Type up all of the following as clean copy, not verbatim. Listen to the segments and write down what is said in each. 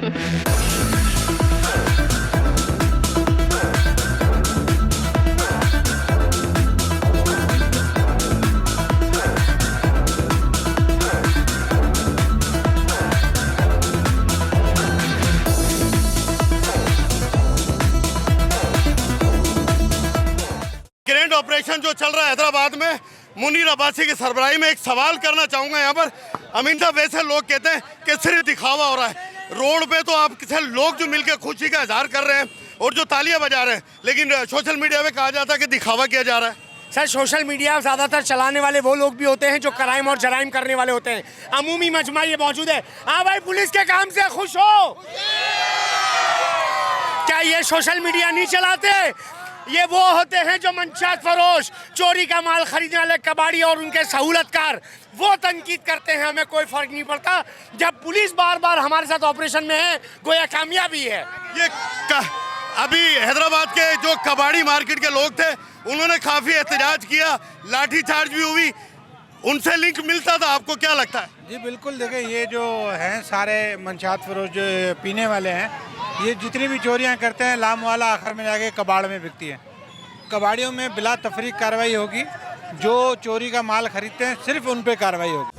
Grand operation जो चल रहा है हैदराबाद में, मुनीर अब्बासी की सरबराही में, एक सवाल करना चाहूंगा यहाँ पर। अमीन साहब, वैसे लोग कहते हैं कि सिर्फ दिखावा हो रहा है रोड पे, तो आप किसी लोग जो मिलकर खुशी का इजहार कर रहे हैं और जो तालियां बजा रहे हैं, लेकिन सोशल मीडिया में कहा जाता है कि दिखावा किया जा रहा है। सर, सोशल मीडिया ज़्यादातर चलाने वाले वो लोग भी होते हैं जो क्राइम और जराइम करने वाले होते हैं। अमूमी मजमा ये मौजूद है। हाँ भाई, पुलिस के काम से खुश हो? क्या ये सोशल मीडिया नहीं चलाते? ये वो होते हैं जो मंशात फरोश, चोरी का माल खरीदने वाले कबाड़ी और उनके सहूलतकार, वो तनकीद करते हैं। हमें कोई फर्क नहीं पड़ता जब पुलिस बार बार हमारे साथ ऑपरेशन में है, गोया कामयाबी है। ये अभी हैदराबाद के जो कबाड़ी मार्केट के लोग थे, उन्होंने काफी एहतजाज किया, लाठीचार्ज भी हुई, उनसे लिंक मिलता था, आपको क्या लगता है? जी बिल्कुल, देखिए ये जो हैं सारे मंशात फरोश जो पीने वाले हैं, ये जितनी भी चोरियां करते हैं लाम वाला आखिर में जाके कबाड़ में बिकती है। कबाड़ियों में बिला तफरीक कार्रवाई होगी, जो चोरी का माल खरीदते हैं सिर्फ उन पे कार्रवाई होगी।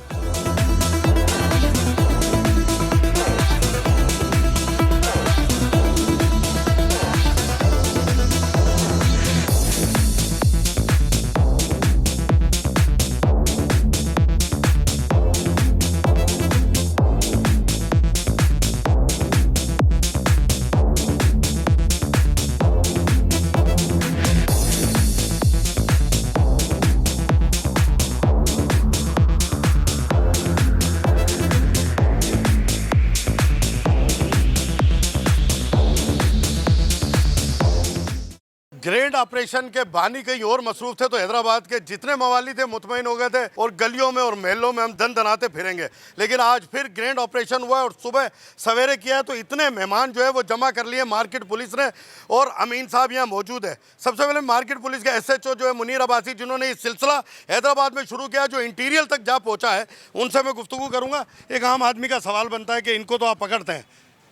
ग्रैंड ऑपरेशन के बानी कहीं और मसरूफ थे, तो हैदराबाद के जितने मवाली थे मुतमईन हो गए थे और गलियों में और महलों में हम दन दनाते फिरेंगे। लेकिन आज फिर ग्रैंड ऑपरेशन हुआ और सुबह सवेरे किया है, तो इतने मेहमान जो है वो जमा कर लिए मार्केट पुलिस ने, और अमीन साहब यहाँ मौजूद है। सबसे पहले मार्केट पुलिस के SHO जो है मुनीर अब्बासी, जिन्होंने ये सिलसिला हैदराबाद में शुरू किया, जो इंटीरियर तक जा पहुँचा है, उनसे मैं गुफ्तगू करूँगा। एक आम आदमी का सवाल बनता है कि इनको तो आप पकड़ते हैं,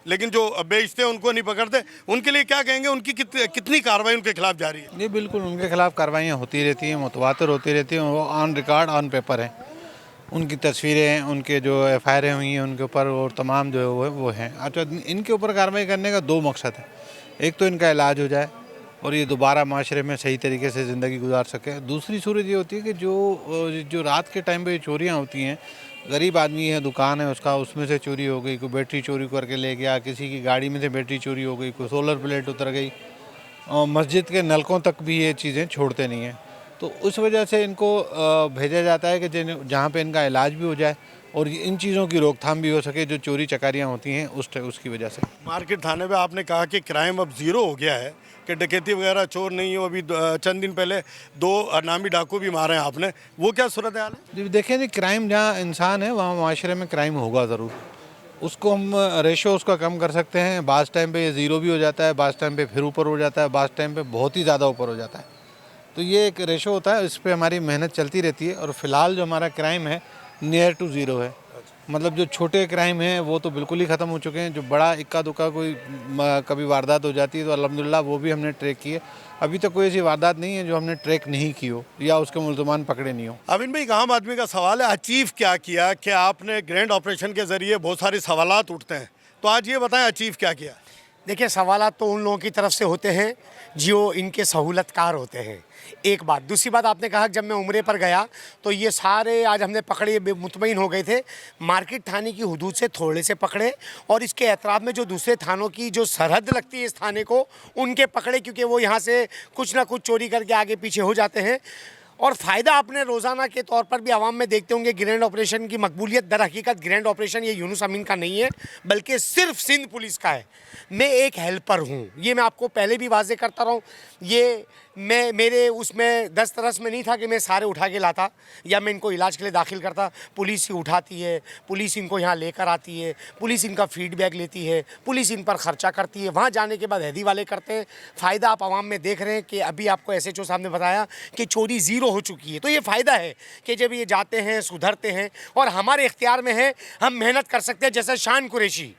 लेकिन जो बेचते हैं उनको नहीं पकड़ते, उनके लिए क्या कहेंगे? उनकी कितनी कार्रवाई उनके खिलाफ जारी है? जी बिल्कुल, उनके खिलाफ कार्रवाइयाँ होती रहती हैं, मुतवातिर होती रहती हैं, वो ऑन रिकॉर्ड ऑन पेपर हैं। उनकी तस्वीरें हैं, उनके जो FIR हुई हैं उनके ऊपर, और तमाम जो है वो हैं। अच्छा, इनके ऊपर कार्रवाई करने का दो मकसद है। एक तो इनका इलाज हो जाए और ये दोबारा माशरे में सही तरीके से ज़िंदगी गुजार सके। दूसरी सूरत ये होती है कि जो रात के टाइम पे चोरियाँ होती हैं, गरीब आदमी है, दुकान है उसका, उसमें से चोरी हो गई, कोई बैटरी चोरी करके ले गया, किसी की गाड़ी में से बैटरी चोरी हो गई, कोई सोलर प्लेट उतर गई, और मस्जिद के नलकों तक भी ये चीज़ें छोड़ते नहीं हैं। तो उस वजह से इनको भेजा जाता है कि जहाँ पे इनका इलाज भी हो जाए और इन चीज़ों की रोकथाम भी हो सके, जो चोरी चकारियाँ होती हैं उसकी वजह से। मार्केट थाने पे आपने कहा कि क्राइम अब ज़ीरो हो गया है, कि डकैती वगैरह चोर नहीं हो। अभी चंद दिन पहले 2 नामी डाकू भी मारे हैं आपने, वो क्या सूरत हाल है? जी देखिए, नहीं, क्राइम जहाँ इंसान है वहाँ माशरे में क्राइम होगा ज़रूर। उसको हम रेशो उसका कम कर सकते हैं। बाज़ टाइम पे ये ज़ीरो भी हो जाता है, बाज़ टाइम पे फिर ऊपर हो जाता है, बाज़ टाइम पे बहुत ही ज़्यादा ऊपर हो जाता है। तो ये एक रेशो होता है, इस पर हमारी मेहनत चलती रहती है। और फ़िलहाल जो हमारा क्राइम है नियर टू ज़ीरो है। मतलब जो छोटे क्राइम हैं वो तो बिल्कुल ही ख़त्म हो चुके हैं। जो बड़ा इक्का दुक्का कोई कभी वारदात हो जाती है तो अल्हम्दुलिल्लाह वो भी हमने ट्रैक की है। अभी तक कोई ऐसी वारदात नहीं है जो हमने ट्रैक नहीं की हो या उसके मुल्ज़मान पकड़े नहीं हो। अमीन भाई, एक आम आदमी का सवाल है, अचीव क्या किया? कि आपने ग्रैंड ऑपरेशन के ज़रिए बहुत सारे सवालात उठते हैं, तो आज ये बताएं अचीव क्या किया? देखिए, सवालात तो उन लोगों की तरफ से होते हैं जो इनके सहूलतकार होते हैं, एक बात। दूसरी बात, आपने कहा जब मैं उम्रे पर गया तो ये सारे आज हमने पकड़े, मुतमईन हो गए थे। मार्केट थाने की हदूद से थोड़े से पकड़े, और इसके एतराफ़ में जो दूसरे थानों की जो सरहद लगती है इस थाने को, उनके पकड़े, क्योंकि वो यहाँ से कुछ ना कुछ चोरी करके आगे पीछे हो जाते हैं। और फ़ायदा आपने रोज़ाना के तौर पर भी आवाम में देखते होंगे। ग्रैंड ऑपरेशन की मकबूलियत, दर हकीकत ग्रैंड ऑपरेशन ये यूनुस अमीन का नहीं है, बल्कि सिर्फ सिंध पुलिस का है। मैं एक हेल्पर हूँ, ये मैं आपको पहले भी वाजे करता रहा हूँ। ये मैं मेरे उसमें दस्तरस में नहीं था कि मैं सारे उठा के लाता या मैं इनको इलाज के लिए दाखिल करता। पुलिस ही उठाती है, पुलिस इनको यहाँ लेकर आती है, पुलिस इनका फीडबैक लेती है, पुलिस इन पर ख़र्चा करती है, वहाँ जाने के बाद हैदी वाले करते हैं। फ़ायदा आप आवाम में देख रहे हैं कि अभी आपको SHO साहब ने बताया कि चोरी ज़ीरो हो चुकी है। तो ये फ़ायदा है कि जब ये जाते हैं, सुधरते हैं, और हमारे इख्तियार में है, हम मेहनत कर सकते हैं। जैसे शान कुरैशी,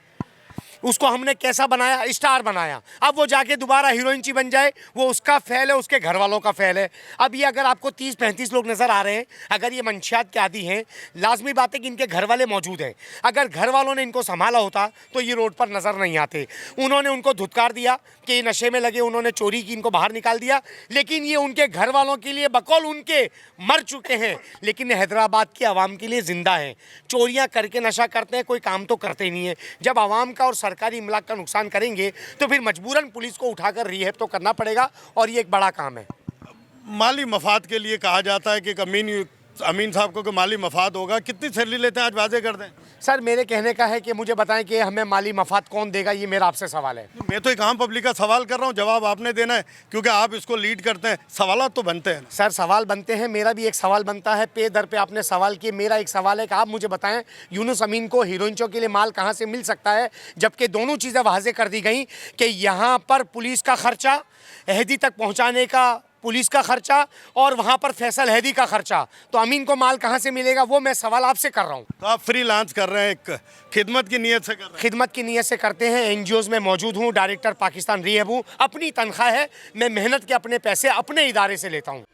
उसको हमने कैसा बनाया, स्टार बनाया। अब वो जाके दोबारा हीरोइन बन जाए, वो उसका फेल है, उसके घर वालों का फेल है। अब ये अगर आपको 30-35 लोग नजर आ रहे हैं, अगर ये मंशियात के आदी हैं, लाजमी बात है कि इनके घर वाले मौजूद हैं। अगर घर वालों ने इनको संभाला होता तो ये रोड पर नजर नहीं आते। उन्होंने उनको धुतकार दिया कि ये नशे में लगे, उन्होंने चोरी की, इनको बाहर निकाल दिया, लेकिन ये उनके घर वालों के लिए बकौल उनके मर चुके हैं, लेकिन हैदराबाद की आवाम के लिए जिंदा है। चोरियां करके नशा करते हैं, कोई काम तो करते नहीं है। जब आवाम का और सरकारी इमलाक का नुकसान करेंगे तो फिर मजबूरन पुलिस को उठाकर रिहेब तो करना पड़ेगा, और ये एक बड़ा काम है। माली मफाद के लिए कहा जाता है कि अमीन साहब को माली मफाद होगा। कितनी सैलरी लेते हैं, आज वाजे कर दें। सर, मेरे कहने का है कि मुझे बताएं कि हमें माली मफाद कौन देगा, ये मेरा आपसे सवाल है। मैं तो एक आम पब्लिक का सवाल कर रहा हूँ, जवाब आपने देना है क्योंकि आप इसको लीड करते हैं। सवाल तो बनते हैं। सर, सवाल बनते हैं, मेरा भी एक सवाल बनता है। पे दर पे आपने सवाल किए, मेरा एक सवाल है कि आप मुझे बताएं यूनुस अमीन को हीरोइनों के लिए माल कहाँ से मिल सकता है, जबकि दोनों चीज़ें वाज़े कर दी गई कि यहाँ पर पुलिस का खर्चा, अहदी तक पहुँचाने का पुलिस का खर्चा, और वहाँ पर फैसल हैदी का खर्चा। तो अमीन को माल कहाँ से मिलेगा, वो मैं सवाल आपसे कर रहा हूँ। तो आप फ्रीलांस कर रहे हैं, एक खिदमत की नीयत से कर रहे हैं। खिदमत की नीयत से करते हैं। एनजीओज में मौजूद हूँ, डायरेक्टर पाकिस्तान रिहेब हूँ। अपनी तनख्वाह है, मैं मेहनत के अपने पैसे अपने इदारे से लेता हूँ।